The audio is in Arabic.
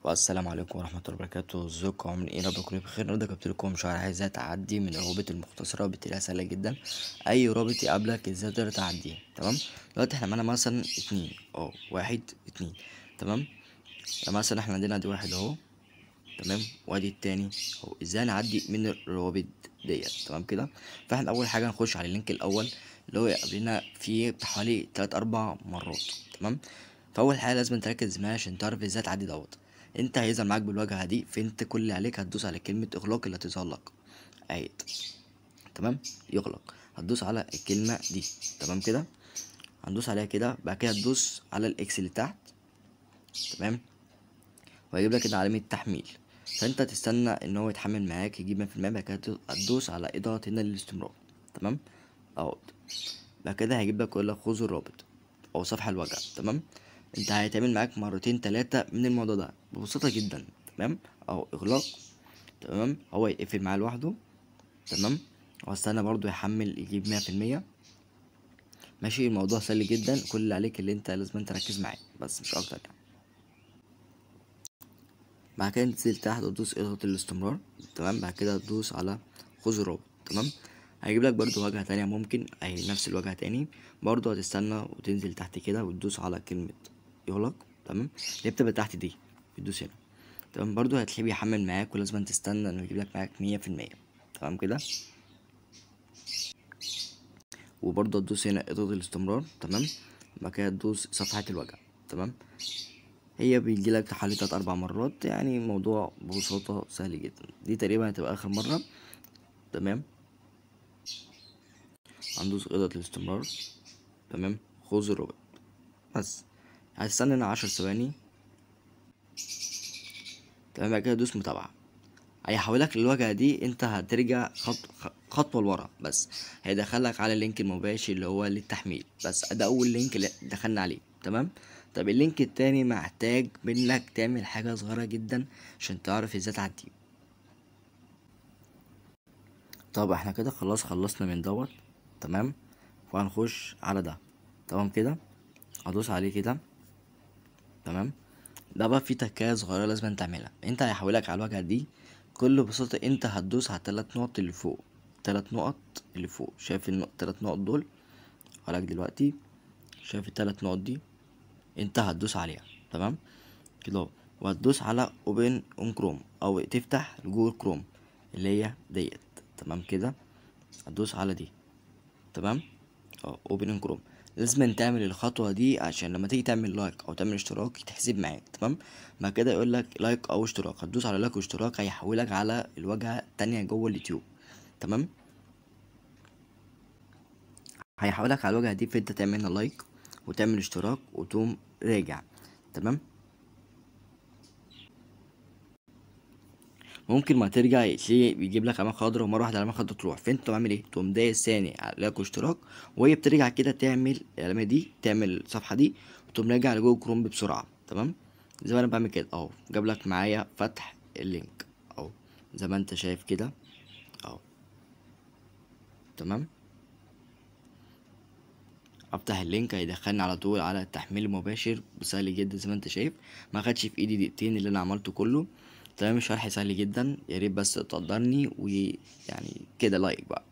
والسلام عليكم ورحمة الله وبركاته. ازيكم عاملين ايه؟ رب تكونوا بخير. النهارده جبت لكم شرح ازاي تعدي من الروابط المختصرة بطريقة سهلة جدا. اي رابط يقابلك ازاي تقدر تعديه. تمام. دلوقتي احنا معانا مثلا اتنين، واحد اتنين. تمام. مثلا احنا عندنا ادي واحد اهو. تمام. وادي التاني اهو. ازاي نعدي من الروابط ديت؟ تمام كده. فاحنا اول حاجة نخش على اللينك الاول اللي هو يقابلنا فيه حوالي 3 4 مرات. تمام. فاول حاجه لازم تركز معايا عشان تعرف ازاي تعدي دوت. انت هيظهر معاك بالواجهه دي، فانت كل اللي عليك هتدوس على كلمه اغلاق اللي هتظهر لك اهي. تمام. يغلق. هتدوس على الكلمه دي. تمام كده. هندوس عليها كده، بعد كده هتدوس على الاكس اللي تحت. تمام. وهيجيب لك كده علامه تحميل، فانت تستنى ان هو يتحمل معاك يجيب 100%. بعد كده هتدوس على اضغط هنا للاستمرار. تمام. اهو. بعد كده هيجيب لك يقول لك خذ الرابط او صفحه الواجهه. تمام. انت هيتعمل معاك مرتين تلاتة من الموضوع ده ببساطة جدا. تمام. او اغلاق. تمام. هو يقفل معاه لوحده. تمام. واستنى برضو يحمل يجيب 100%. ماشي. الموضوع سهل جدا، كل اللي عليك اللي انت لازم تركز معاه بس مش اكتر يعني. بعد كده تنزل تحت وتدوس اضغط الاستمرار. تمام. بعد كده تدوس على خذ الرابط. تمام. هيجيب لك برضو واجهة تانية، ممكن اهي نفس الواجهة تاني. برضو هتستنى وتنزل تحت كده وتدوس على كلمة يغلق. تمام. اللي بتبقى تحت دي بتدوس هنا. تمام. برضو هتلاقيه بيحمل معاك ولازم تستنى انه يجيب لك معاك 100%. تمام كده. وبرضو هتدوس هنا اضغط الاستمرار. تمام. بعد كده تدوس صفحة الواجهة. تمام. هي بيجي لك حوالي 3 4 مرات، يعني الموضوع ببساطة سهل جدا. دي تقريبا هتبقى آخر مرة. تمام. هندوس اضغط الاستمرار. تمام. خذ الرابط بس. هتستنى هنا 10 ثواني. تمام. بعد كده دوس متابعة. هيحولك للواجهة دي، انت هترجع خطوة لورا بس. هيدخلك على اللينك المباشر اللي هو للتحميل بس. ده اول لينك اللي دخلنا عليه. تمام. طب اللينك التاني محتاج منك تعمل حاجة صغيرة جدا عشان تعرف ازاي تعدي. طب احنا كده خلاص خلصنا من دوت. تمام. وهنخش على ده. تمام كده. هدوس عليه كده. تمام. ده بقى فيه تكاية صغيرة لازم تعملها. انت هيحولك على الواجهة دي. كل بساطة انت هتدوس على ال3 نقط اللي فوق. 3 نقط اللي فوق. شايف 3 نقط دول؟ هقولك دلوقتي. شايف ال3 نقط دي؟ انت هتدوس عليها. تمام كده اهو. وهتدوس على اوبن اون كروم او تفتح جوجل كروم اللي هي ديت. تمام كده. هتدوس على دي. تمام. اوبن ان كروم. لازم تعمل الخطوه دي عشان لما تيجي تعمل لايك او تعمل اشتراك يتحسب معاك. تمام. بعد كده يقول لك لايك او اشتراك، هتدوس على لايك واشتراك هيحولك على الواجهه التانية جوه اليوتيوب. تمام. هيحولك على الواجهه دي، فانت تعمل لايك وتعمل اشتراك وتقوم راجع. تمام. ممكن ما ترجع تلاقيه بيجيب لك علامه خضراء، ومره واحده علامه خضراء تروح، فانت تقوم عامل ايه؟ تقوم دايس ثاني على لايك واشتراك، وهي بترجع كده تعمل العلامه دي، تعمل الصفحه دي، وتقوم راجع لجوجل كروم بسرعه. تمام. زي ما انا بعمل كده اهو. جاب لك معايا فتح اللينك اهو زي ما انت شايف كده اهو. تمام. افتح اللينك هيدخلني على طول على التحميل المباشر بسهل جدا زي ما انت شايف. ما خدش في ايدي دقيقتين اللي انا عملته كله. تمام. شرح سهل جدا، يا ريت بس تقدرني ويعني كده لايك بقى.